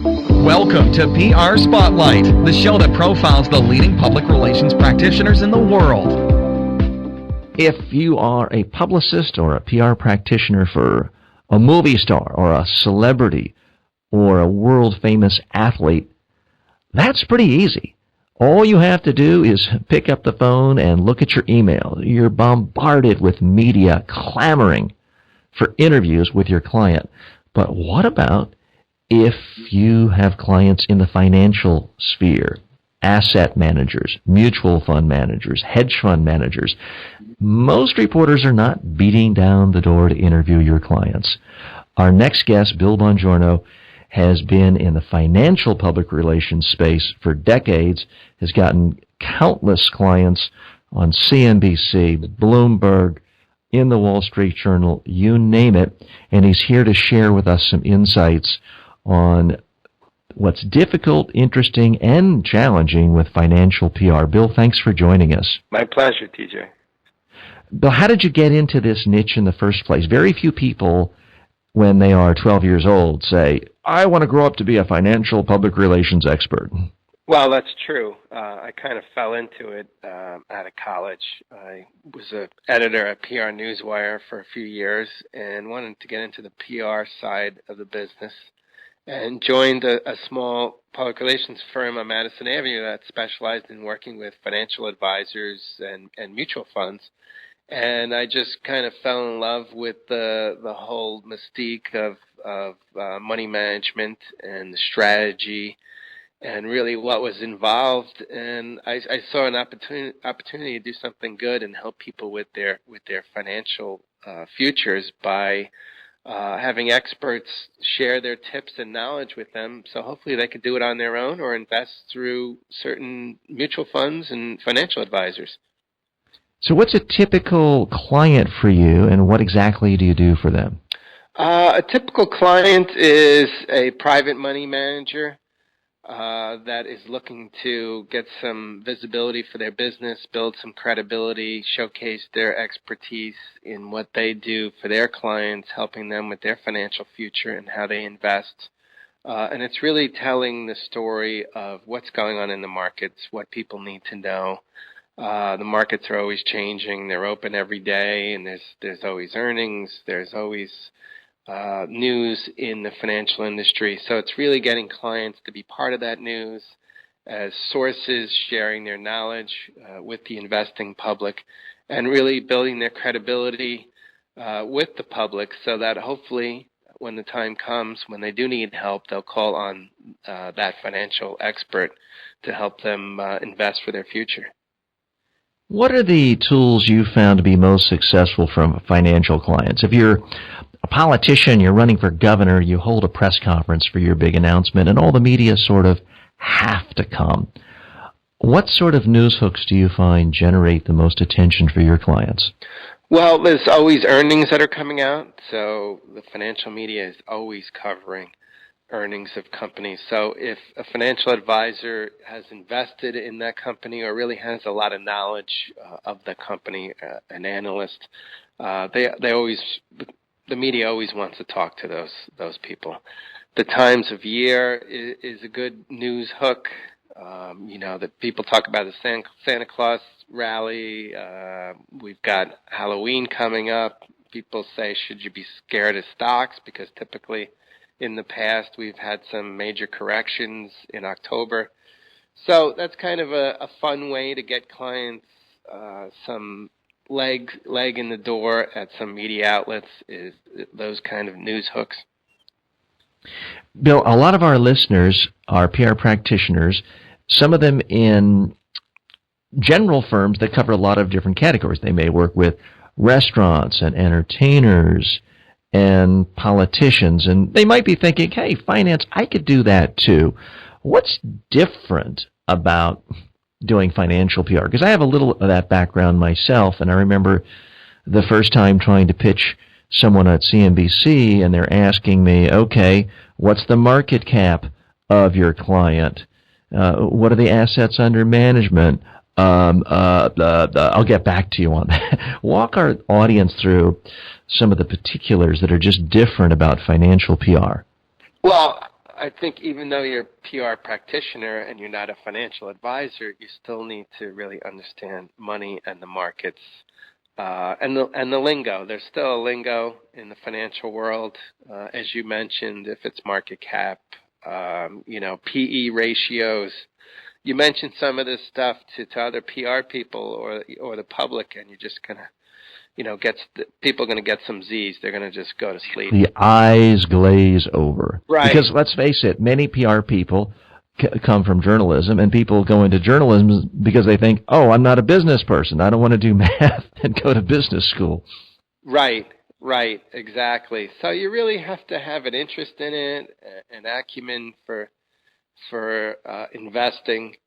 Welcome to PR Spotlight, the show that profiles the leading public relations practitioners in the world. If you are a publicist or a PR practitioner for a movie star or a celebrity or a world-famous athlete, that's pretty easy. All you have to do is pick up the phone and look at your email. You're bombarded with media clamoring for interviews with your client. But what about if you have clients in the financial sphere, asset managers, mutual fund managers, hedge fund managers? Most reporters are not beating down the door to interview your clients. Our next guest, Bill Bongiorno, has been in the financial public relations space for decades, has gotten countless clients on CNBC, Bloomberg, in the Wall Street Journal, you name it, and he's here to share with us some insights on what's difficult, interesting, and challenging with financial PR. Bill, thanks for joining us. My pleasure, TJ. Bill, how did you get into this niche in the first place? Very few people, when they are 12 years old, say, I want to grow up to be a financial public relations expert. Well, that's true. I kind of fell into it out of college. I was an editor at PR Newswire for a few years and wanted to get into the PR side of the business, and joined a small public relations firm on Madison Avenue that specialized in working with financial advisors and mutual funds. And I just kind of fell in love with the whole mystique of money management and the strategy and really what was involved. And I saw an opportunity to do something good and help people with their financial futures by having experts share their tips and knowledge with them, so hopefully they could do it on their own or invest through certain mutual funds and financial advisors. So what's a typical client for you, and what exactly do you do for them? A typical client is a private money manager that is looking to get some visibility for their business, build some credibility, showcase their expertise in what they do for their clients, helping them with their financial future and how they invest. And it's really telling the story of what's going on in the markets, what people need to know. The markets are always changing. They're open every day, and there's always earnings. There's always news in the financial industry. So it's really getting clients to be part of that news as sources, sharing their knowledge with the investing public, and really building their credibility with the public so that hopefully when the time comes, when they do need help, they'll call on that financial expert to help them invest for their future. What are the tools you found to be most successful from financial clients? If you're a politician, you're running for governor, you hold a press conference for your big announcement, and all the media sort of have to come. What sort of news hooks do you find generate the most attention for your clients? Well, there's always earnings that are coming out, so the financial media is always covering earnings of companies. So if a financial advisor has invested in that company or really has a lot of knowledge of the company, an analyst, the media always wants to talk to those people. The times of year is a good news hook. That people talk about the Santa Claus rally. We've got Halloween coming up. People say, should you be scared of stocks? Because typically in the past we've had some major corrections in October. So that's kind of a fun way to get clients some leg in the door at some media outlets, is those kind of news hooks. Bill, a lot of our listeners are PR practitioners, some of them in general firms that cover a lot of different categories. They may work with restaurants and entertainers and politicians, and they might be thinking, hey, finance, I could do that too. What's different about doing financial PR? Because I have a little of that background myself, and I remember the first time trying to pitch someone at CNBC, and they're asking me, okay, what's the market cap of your client? What are the assets under management? I'll get back to you on that. Walk our audience through some of the particulars that are just different about financial PR. Well, I think even though you're a PR practitioner and you're not a financial advisor, you still need to really understand money and the markets and the lingo. There's still a lingo in the financial world, as you mentioned. If it's market cap, PE ratios. You mentioned some of this stuff to other PR people or the public, and you're just gonna people are going to get some Z's. They're going to just go to sleep. The eyes glaze over. Right. Because let's face it, many PR people come from journalism, and people go into journalism because they think, oh, I'm not a business person. I don't want to do math and go to business school. Right, exactly. So you really have to have an interest in it, an acumen for investing.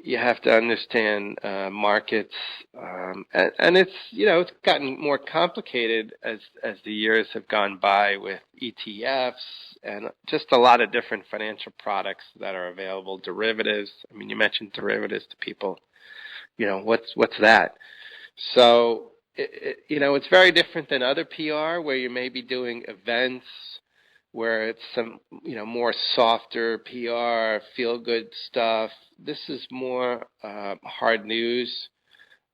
You have to understand markets, and it's gotten more complicated as the years have gone by with ETFs and just a lot of different financial products that are available. Derivatives. I mean, you mentioned derivatives to people. What's that? So it's very different than other PR where you may be doing events, where it's some, more softer PR, feel-good stuff. This is more hard news.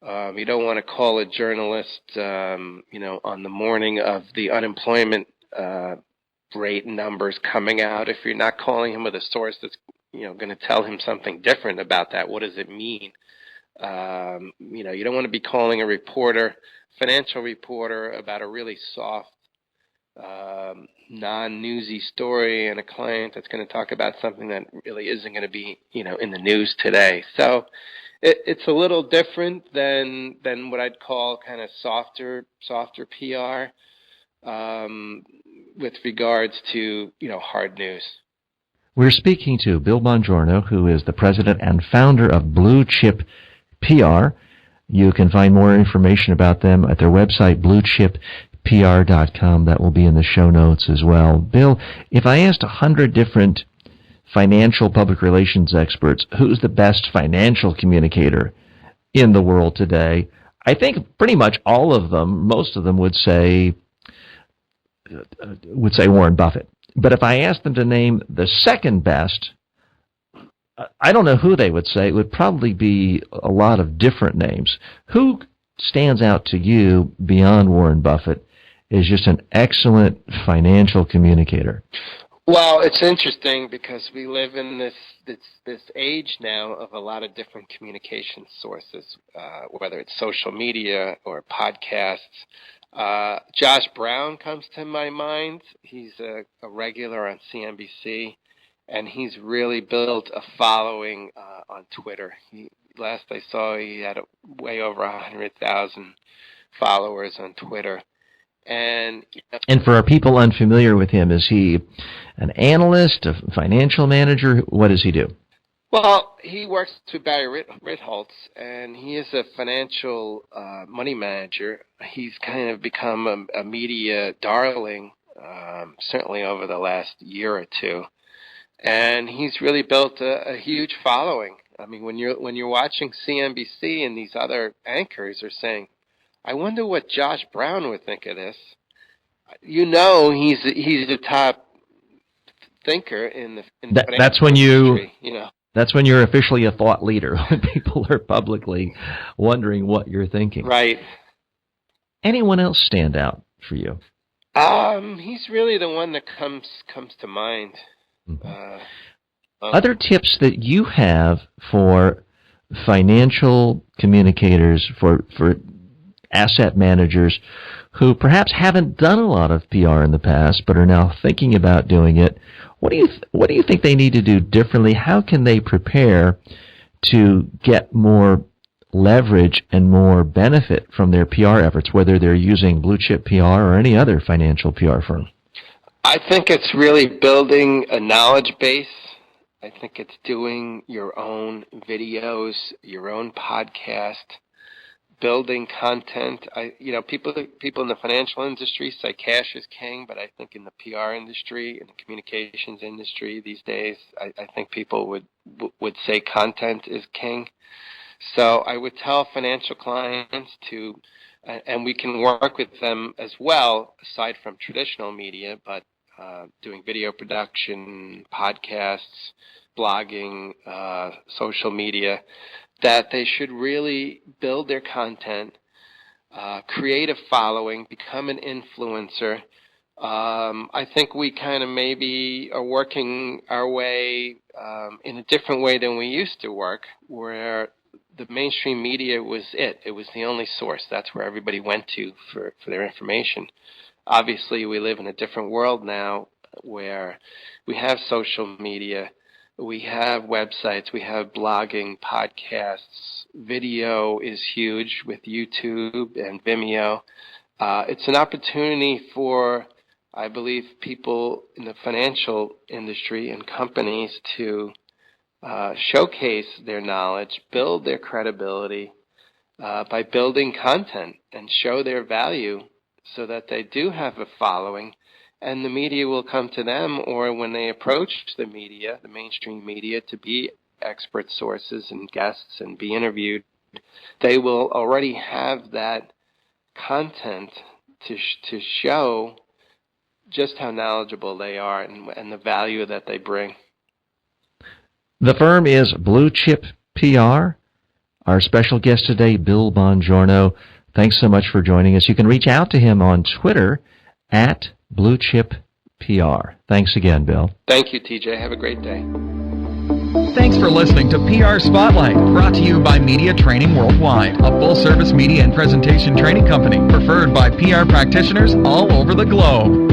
You don't want to call a journalist, on the morning of the unemployment rate numbers coming out if you're not calling him with a source that's, going to tell him something different about that. What does it mean? You don't want to be calling a financial reporter, about a really soft, non-newsy story and a client that's going to talk about something that really isn't going to be, in the news today. So it's a little different than what I'd call kind of softer PR with regards to, hard news. We're speaking to Bill Bongiorno, who is the president and founder of Blue Chip PR. You can find more information about them at their website, bluechippr.com. That will be in the show notes as well. Bill, if I asked 100 different financial public relations experts who's the best financial communicator in the world today, I think pretty much all of them, most of them would say Warren Buffett. But if I asked them to name the second best, I don't know who they would say. It would probably be a lot of different names. Who stands out to you beyond Warren Buffett is just an excellent financial communicator? Well, it's interesting because we live in this age now of a lot of different communication sources, whether it's social media or podcasts. Josh Brown comes to my mind. He's a regular on CNBC, and he's really built a following on Twitter. Last I saw, he had way over 100,000 followers on Twitter. And for our people unfamiliar with him, is he an analyst, a financial manager? What does he do? Well, he works with Barry Ritholtz, and he is a financial money manager. He's kind of become a media darling, certainly over the last year or two, and he's really built a huge following. I mean, when you're watching CNBC and these other anchors are saying, I wonder what Josh Brown would think of this. He's the top thinker in the that's when industry, That's when you're officially a thought leader, when people are publicly wondering what you're thinking. Right. Anyone else stand out for you? He's really the one that comes to mind. Mm-hmm. Other tips that you have for financial communicators, for asset managers who perhaps haven't done a lot of PR in the past but are now thinking about doing it, what do you think they need to do differently? How can they prepare to get more leverage and more benefit from their PR efforts, whether they're using Blue Chip PR or any other financial PR firm? I think it's really building a knowledge base. I think it's doing your own videos, your own podcast, building content. People in the financial industry say cash is king, but I think in the PR industry, in the communications industry these days, I think people would say content is king. So I would tell financial clients and we can work with them as well, aside from traditional media, but doing video production, podcasts, blogging, social media, that they should really build their content, create a following, become an influencer. I think we kind of maybe are working our way in a different way than we used to work, where the mainstream media was it. It was the only source. That's where everybody went to for their information. Obviously, we live in a different world now where we have social media, we have websites, we have blogging, podcasts, video is huge with YouTube and Vimeo. It's an opportunity for, I believe, people in the financial industry and companies to showcase their knowledge, build their credibility by building content and show their value so that they do have a following, and the media will come to them, or when they approach the media, the mainstream media, to be expert sources and guests and be interviewed, they will already have that content to show just how knowledgeable they are and the value that they bring. The firm is Blue Chip PR. Our special guest today, Bill Bongiorno. Thanks so much for joining us. You can reach out to him on Twitter at Blue Chip PR. Thanks again, Bill. Thank you, TJ. Have a great day. Thanks for listening to PR Spotlight, brought to you by Media Training Worldwide, a full-service media and presentation training company preferred by PR practitioners all over the globe.